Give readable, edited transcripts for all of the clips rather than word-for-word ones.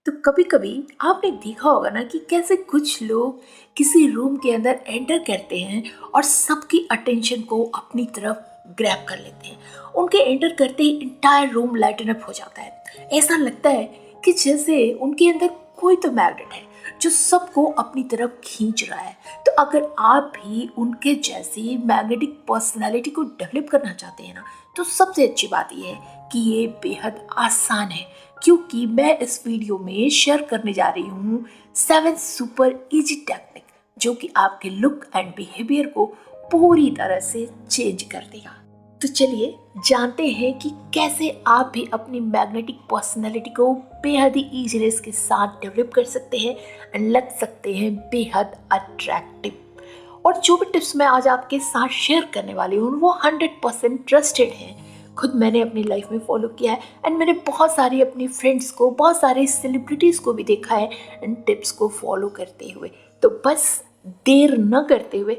तो कभी कभी आपने देखा होगा ना कि कैसे कुछ लोग किसी रूम के अंदर एंटर करते हैं और सबकी अटेंशन को अपनी तरफ ग्रैब कर लेते हैं। उनके एंटर करते ही इंटायर रूम लाइटन अप हो जाता है। ऐसा लगता है कि जैसे उनके अंदर कोई तो मैग्नेट है जो सबको अपनी तरफ खींच रहा है। तो अगर आप भी उनके जैसी मैग्नेटिक पर्सनालिटी को डेवलप करना चाहते हैं ना, तो सबसे अच्छी बात यह है कि ये बेहद आसान है, क्योंकि मैं इस वीडियो में शेयर करने जा रही हूँ 7 सुपर इजी टेक्निक जो कि आपके लुक एंड बिहेवियर को पूरी तरह से चेंज कर देगा। तो चलिए जानते हैं कि कैसे आप भी अपनी मैग्नेटिक पर्सनालिटी को बेहद ही ईजीनेस के साथ डेवलप कर सकते हैं एंड लग सकते हैं बेहद अट्रैक्टिव। और जो भी टिप्स मैं आज आपके साथ शेयर करने वाली हूँ वो 100% ट्रस्टेड हैं। खुद मैंने अपनी लाइफ में फॉलो किया है एंड मैंने बहुत सारे अपनी फ्रेंड्स को, बहुत सारे सेलिब्रिटीज़ को भी देखा है इन टिप्स को फॉलो करते हुए। तो बस देर न करते हुए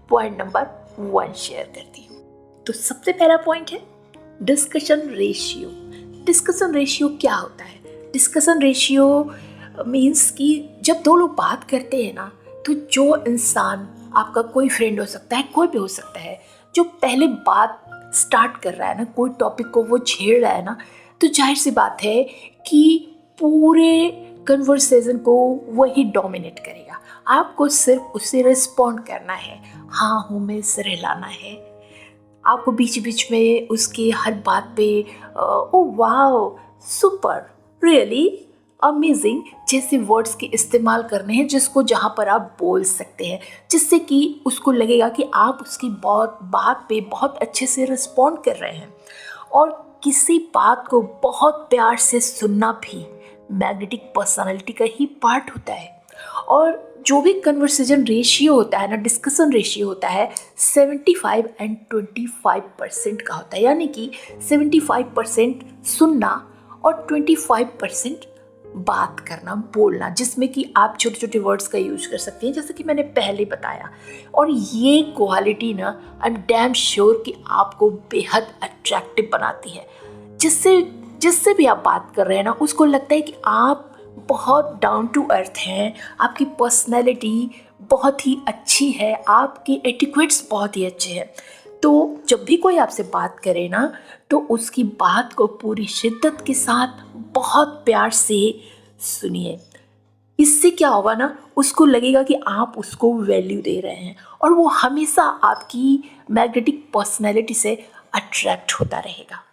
पॉइंट नंबर 1 शेयर करती हूँ। तो सबसे पहला पॉइंट है डिस्कशन रेशियो। डिस्कशन रेशियो क्या होता है? डिस्कशन रेशियो मीन्स कि जब दो लोग बात करते हैं ना, तो जो इंसान, आपका कोई फ्रेंड हो सकता है, कोई भी हो सकता है, जो पहले बात स्टार्ट कर रहा है ना, कोई टॉपिक को वो छेड़ रहा है ना, तो जाहिर सी बात है कि पूरे कन्वर्सेशन को वही डोमिनेट करेगा। आपको सिर्फ उससे रिस्पॉन्ड करना है, हाँ हूँ में सिर हिलाना है। आपको बीच बीच में उसके हर बात पे oh wow, super, really amazing जैसे वर्ड्स के इस्तेमाल करने हैं, जिसको जहाँ पर आप बोल सकते हैं, जिससे कि उसको लगेगा कि आप उसकी बात पे बहुत अच्छे से रिस्पॉन्ड कर रहे हैं। और किसी बात को बहुत प्यार से सुनना भी मैग्नेटिक पर्सनालिटी का ही पार्ट होता है। और जो भी कन्वर्सेशन रेशियो होता है ना, डिस्कशन रेशियो होता है 75 एंड 25% का होता है, यानी कि 75% सुनना और 25% बात करना, बोलना, जिसमें कि आप छोटे छोटे वर्ड्स का यूज कर सकते हैं, जैसे कि मैंने पहले बताया। और ये क्वालिटी ना, आई एम डैम श्योर कि आपको बेहद अट्रैक्टिव बनाती है, जिससे जिससे भी आप बात कर रहे हैं ना, उसको लगता है कि आप बहुत डाउन टू अर्थ हैं, आपकी पर्सनैलिटी बहुत ही अच्छी है, आपके एटिक्वेट्स बहुत ही अच्छे हैं। तो जब भी कोई आपसे बात करे ना, तो उसकी बात को पूरी शिद्दत के साथ बहुत प्यार से सुनिए। इससे क्या होगा ना, उसको लगेगा कि आप उसको वैल्यू दे रहे हैं और वो हमेशा आपकी मैग्नेटिक पर्सनैलिटी से अट्रैक्ट होता रहेगा।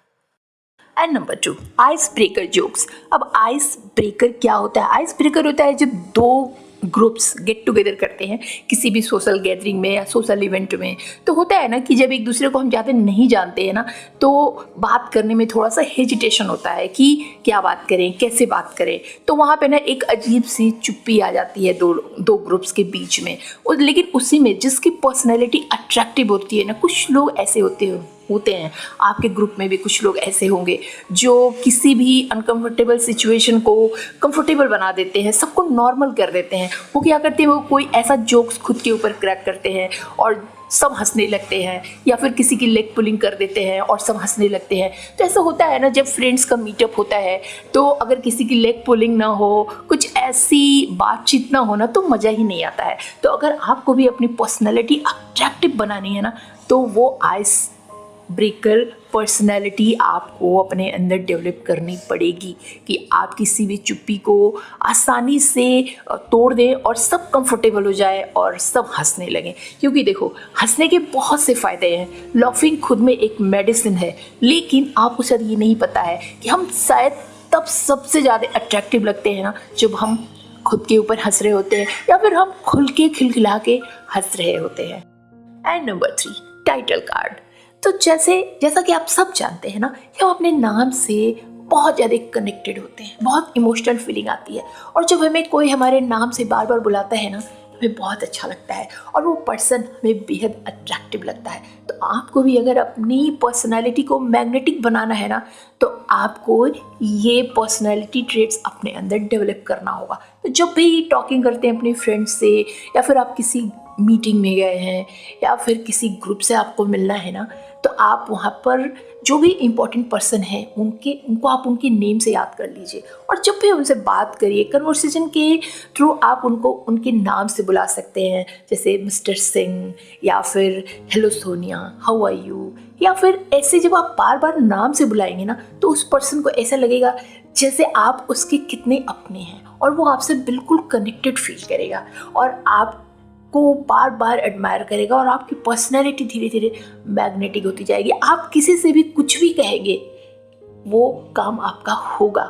And number 2, ice breaker jokes. अब आइस ब्रेकर क्या होता है? आइस ब्रेकर होता है जब दो ग्रुप्स गेट टुगेदर करते हैं किसी भी सोशल गैदरिंग में या सोशल इवेंट में। तो होता है ना कि जब एक दूसरे को हम ज़्यादा नहीं जानते हैं ना, तो बात करने में थोड़ा सा हेजिटेशन होता है कि क्या बात करें, कैसे बात करें। तो वहाँ पे ना एक अजीब सी चुप्पी आ जाती है दो ग्रुप्स के बीच में। लेकिन उसी में जिसकी पर्सनैलिटी अट्रैक्टिव होती है ना, कुछ लोग ऐसे होते हैं, आपके ग्रुप में भी कुछ लोग ऐसे होंगे जो किसी भी अनकंफर्टेबल सिचुएशन को कंफर्टेबल बना देते हैं, सबको नॉर्मल कर देते हैं। वो क्या करते हैं, वो कोई ऐसा जोक्स खुद के ऊपर क्रैक करते हैं और सब हंसने लगते हैं, या फिर किसी की लेग पुलिंग कर देते हैं और सब हंसने लगते हैं। तो ऐसा होता है ना, जब फ्रेंड्स का मीटअप होता है, तो अगर किसी की लेग पुलिंग ना हो, कुछ ऐसी बातचीत ना हो ना, तो मज़ा ही नहीं आता है। तो अगर आपको भी अपनी पर्सनैलिटी अट्रैक्टिव बनानी है ना, तो वो आइस ब्रेकर पर्सनैलिटी आपको अपने अंदर डेवलप करनी पड़ेगी कि आप किसी भी चुप्पी को आसानी से तोड़ दें और सब कंफर्टेबल हो जाए और सब हंसने लगें। क्योंकि देखो, हंसने के बहुत से फ़ायदे हैं। लाफिंग खुद में एक मेडिसिन है, लेकिन आपको शायद ये नहीं पता है कि हम शायद तब सबसे ज़्यादा अट्रैक्टिव लगते हैं ना, जब हम खुद के ऊपर हंस रहे होते हैं या फिर हम खुल के खिलखिला के हंस रहे होते हैं। And number 3, title card. तो जैसा कि आप सब जानते हैं ना, कि हम अपने नाम से बहुत ज़्यादा कनेक्टेड होते हैं, बहुत इमोशनल फीलिंग आती है। और जब हमें कोई हमारे नाम से बार बार बुलाता है ना, तो हमें बहुत अच्छा लगता है और वो पर्सन हमें बेहद अट्रैक्टिव लगता है। तो आपको भी अगर अपनी पर्सनालिटी को मैग्नेटिक बनाना है ना, तो आपको ये पर्सनालिटी ट्रेट्स अपने अंदर डेवलप करना होगा। तो जब भी टॉकिंग करते हैं अपने फ्रेंड्स से, या फिर आप किसी मीटिंग में गए हैं या फिर किसी ग्रुप से आपको मिलना है ना, तो आप वहाँ पर जो भी इम्पोर्टेंट पर्सन है उनको आप उनके नेम से याद कर लीजिए और जब भी उनसे बात करिए कन्वर्सेशन के थ्रू आप उनको उनके नाम से बुला सकते हैं, जैसे मिस्टर सिंह या फिर hello Sonia, how are you, या फिर ऐसे जब आप बार बार नाम से बुलाएंगे ना तो उस पर्सन को ऐसा लगेगा जैसे आप उसके कितने अपने हैं और वो आपसे बिल्कुल कनेक्टेड फील करेगा और आपको बार बार एडमायर करेगा और आपकी पर्सनैलिटी धीरे धीरे मैग्नेटिक होती जाएगी। आप किसी से भी कुछ भी कहेंगे वो काम आपका होगा।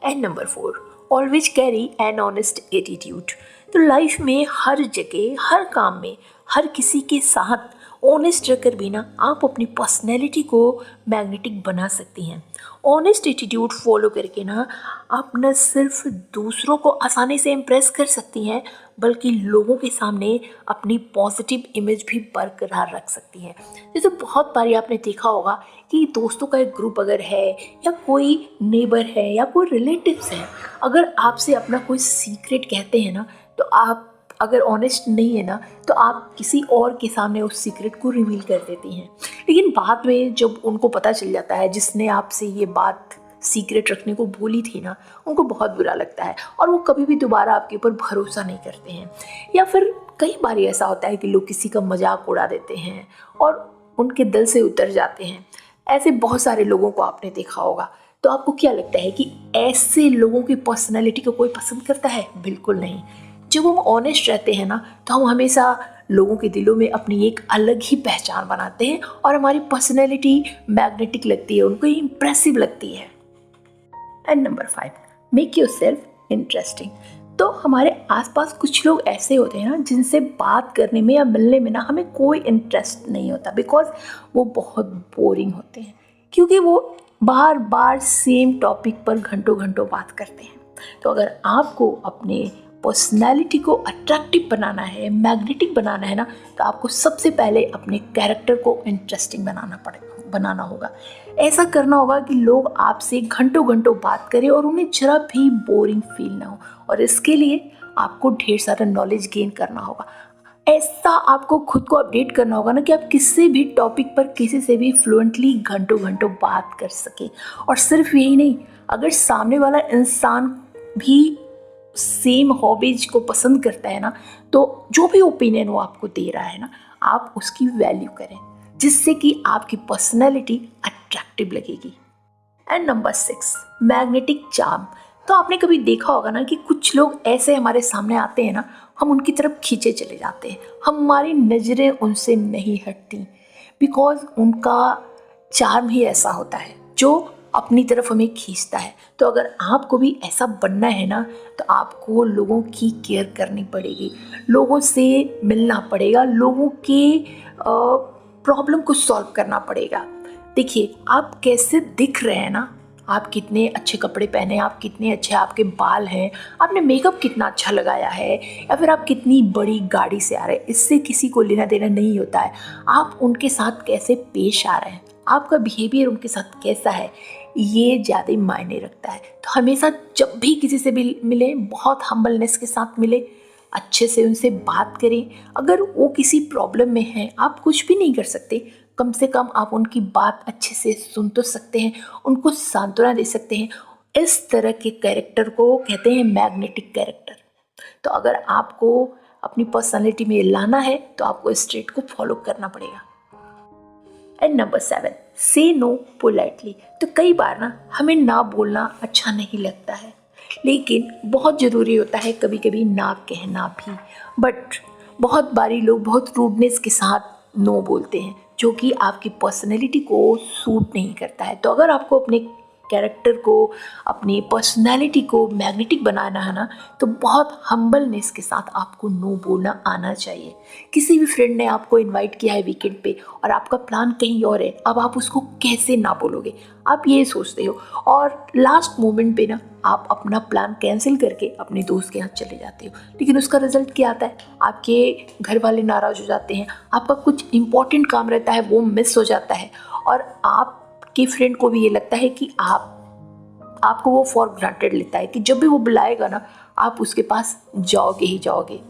And number 4, always carry an honest attitude. तो लाइफ में हर जगह, हर काम में, हर किसी के साथ ऑनेस्ट रहकर भी ना आप अपनी पर्सनैलिटी को मैग्नेटिक बना सकती हैं। ऑनेस्ट एटीट्यूड फॉलो करके ना आप न सिर्फ दूसरों को आसानी से इम्प्रेस कर सकती हैं बल्कि लोगों के सामने अपनी पॉजिटिव इमेज भी बरकरार रख सकती हैं। जैसे बहुत बारी आपने देखा होगा कि दोस्तों का एक ग्रुप अगर है या कोई नेबर है या कोई रिलेटिव्स है, अगर आपसे अपना कोई सीक्रेट कहते हैं ना तो आप अगर ऑनेस्ट नहीं है ना तो आप किसी और के सामने उस सीक्रेट को रिवील कर देती हैं। लेकिन बाद में जब उनको पता चल जाता है जिसने आपसे ये बात सीक्रेट रखने को बोली थी ना, उनको बहुत बुरा लगता है और वो कभी भी दोबारा आपके ऊपर भरोसा नहीं करते हैं। या फिर कई बार ऐसा होता है कि लोग किसी का मजाक उड़ा देते हैं और उनके दिल से उतर जाते हैं। ऐसे बहुत सारे लोगों को आपने देखा होगा। तो आपको क्या लगता है कि ऐसे लोगों की पर्सनैलिटी को कोई पसंद करता है? बिल्कुल नहीं। जब हम ऑनेस्ट रहते हैं ना तो हम हमेशा लोगों के दिलों में अपनी एक अलग ही पहचान बनाते हैं और हमारी पर्सनैलिटी मैग्नेटिक लगती है, उनको इम्प्रेसिव लगती है। And number 5, make yourself interesting. तो हमारे आसपास कुछ लोग ऐसे होते हैं ना जिनसे बात करने में या मिलने में ना हमें कोई इंटरेस्ट नहीं होता, बिकॉज वो बहुत बोरिंग होते हैं, क्योंकि वो बार बार सेम टॉपिक पर घंटों घंटों बात करते हैं। तो अगर आपको अपने पर्सनैलिटी को अट्रैक्टिव बनाना है, मैग्नेटिक बनाना है ना, तो आपको सबसे पहले अपने कैरेक्टर को इंटरेस्टिंग बनाना होगा। ऐसा करना होगा कि लोग आपसे घंटों घंटों बात करें और उन्हें जरा भी बोरिंग फील ना हो, और इसके लिए आपको ढेर सारा नॉलेज गेन करना होगा। ऐसा आपको खुद को अपडेट करना होगा ना कि आप किसी भी टॉपिक पर किसी से भी फ्लुएंटली घंटों घंटों बात कर सकें। और सिर्फ यही नहीं, अगर सामने वाला इंसान भी सेम हॉबीज को पसंद करता है ना तो जो भी ओपिनियन वो आपको दे रहा है ना आप उसकी वैल्यू करें, जिससे कि आपकी पर्सनैलिटी अट्रैक्टिव लगेगी। And number 6, magnetic charm. तो आपने कभी देखा होगा ना कि कुछ लोग ऐसे हमारे सामने आते हैं ना, हम उनकी तरफ खींचे चले जाते हैं, हमारी नज़रें उनसे नहीं हटती, बिकॉज उनका चार्म ही ऐसा होता है जो अपनी तरफ हमें खींचता है। तो अगर आपको भी ऐसा बनना है ना तो आपको लोगों की केयर करनी पड़ेगी, लोगों से मिलना पड़ेगा, लोगों के प्रॉब्लम को सॉल्व करना पड़ेगा। देखिए आप कैसे दिख रहे हैं ना, आप कितने अच्छे कपड़े पहने हैं, आप कितने अच्छे आपके बाल हैं, आपने मेकअप कितना अच्छा लगाया है, या फिर आप कितनी बड़ी गाड़ी से आ रहे हैं, इससे किसी को लेना देना नहीं होता है। आप उनके साथ कैसे पेश आ रहे हैं, आपका बिहेवियर उनके साथ कैसा है, ये ज़्यादा मायने रखता है। तो हमेशा जब भी किसी से भी मिले बहुत हम्बलनेस के साथ मिले, अच्छे से उनसे बात करें। अगर वो किसी प्रॉब्लम में हैं, आप कुछ भी नहीं कर सकते, कम से कम आप उनकी बात अच्छे से सुन तो सकते हैं, उनको सांत्वना दे सकते हैं। इस तरह के कैरेक्टर को कहते हैं मैग्नेटिक कैरेक्टर। तो अगर आपको अपनी पर्सनालिटी में लाना है तो आपको इस ट्रेट को फॉलो करना पड़ेगा। एंड नंबर 7, से नो पोलाइटली। तो कई बार ना हमें ना बोलना अच्छा नहीं लगता है, लेकिन बहुत ज़रूरी होता है कभी कभी ना कहना भी। बट बहुत बारी लोग बहुत रूडनेस के साथ नो बोलते हैं, जो कि आपकी पर्सनैलिटी को सूट नहीं करता है। तो अगर आपको अपने कैरेक्टर को, अपनी पर्सनैलिटी को मैग्नेटिक बनाना है ना, तो बहुत हम्बलनेस के साथ आपको नो बोलना आना चाहिए। किसी भी फ्रेंड ने आपको इनवाइट किया है वीकेंड पे और आपका प्लान कहीं और है, अब आप उसको कैसे ना बोलोगे, आप ये सोचते हो, और लास्ट मोमेंट पे ना आप अपना प्लान कैंसिल करके अपने दोस्त के यहाँ चले जाते हो। लेकिन उसका रिजल्ट क्या आता है, आपके घर वाले नाराज़ हो जाते हैं, आपका कुछ इंपॉर्टेंट काम रहता है वो मिस हो जाता है, और आपके फ्रेंड को भी ये लगता है कि आपको वो फॉर ग्रांटेड लेता है कि जब भी वो बुलाएगा ना आप उसके पास जाओगे ही जाओगे।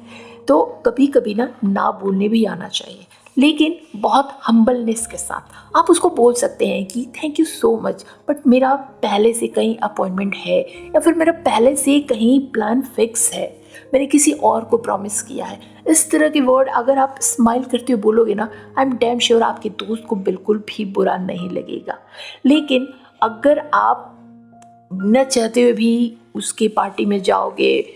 तो कभी कभी ना बोलने भी आना चाहिए, लेकिन बहुत हम्बलनेस के साथ आप उसको बोल सकते हैं कि thank you so much, but मेरा पहले से कहीं अपॉइंटमेंट है, या फिर मेरा पहले से कहीं प्लान फिक्स है, मैंने किसी और को प्रॉमिस किया है। इस तरह के वर्ड अगर आप स्माइल करते हुए बोलोगे ना, आई एम डैम श्योर आपके दोस्त को बिल्कुल भी बुरा नहीं लगेगा। लेकिन अगर आप न चाहते हुए भी उसके पार्टी में जाओगे,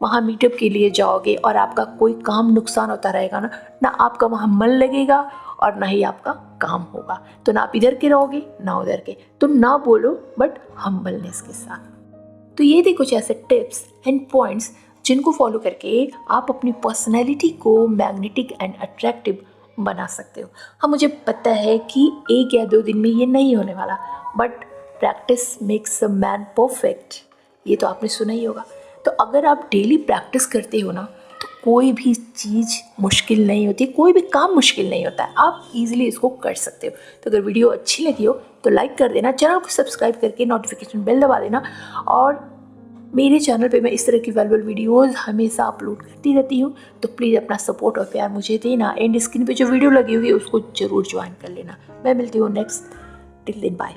वहाँ मीटअप के लिए जाओगे और आपका कोई काम नुकसान होता रहेगा ना आपका वहाँ मन लगेगा और ना ही आपका काम होगा। तो ना आप इधर के रहोगे ना उधर के, तो ना बोलो बट हम्बलनेस के साथ। तो ये थे कुछ ऐसे टिप्स एंड पॉइंट्स जिनको फॉलो करके आप अपनी पर्सनैलिटी को मैग्नेटिक एंड अट्रैक्टिव बना सकते हो। हाँ, मुझे पता है कि 1 या 2 दिन में ये नहीं होने वाला, but practice makes a man perfect, ये तो आपने सुना ही होगा। तो अगर आप डेली प्रैक्टिस करते हो ना, तो कोई भी चीज़ मुश्किल नहीं होती, कोई भी काम मुश्किल नहीं होता है, आप इजीली इसको कर सकते हो। तो अगर वीडियो अच्छी लगी हो तो लाइक कर देना, चैनल को सब्सक्राइब करके नोटिफिकेशन बेल दबा देना, और मेरे चैनल पे मैं इस तरह की वैल्यूएबल वीडियोस हमेशा अपलोड करती रहती हूँ। तो प्लीज़ अपना सपोर्ट और प्यार मुझे देना। एंड स्क्रीन पे जो वीडियो लगी हुई है उसको ज़रूर ज्वाइन कर लेना। मैं मिलती हूँ नेक्स्ट। Till then bye.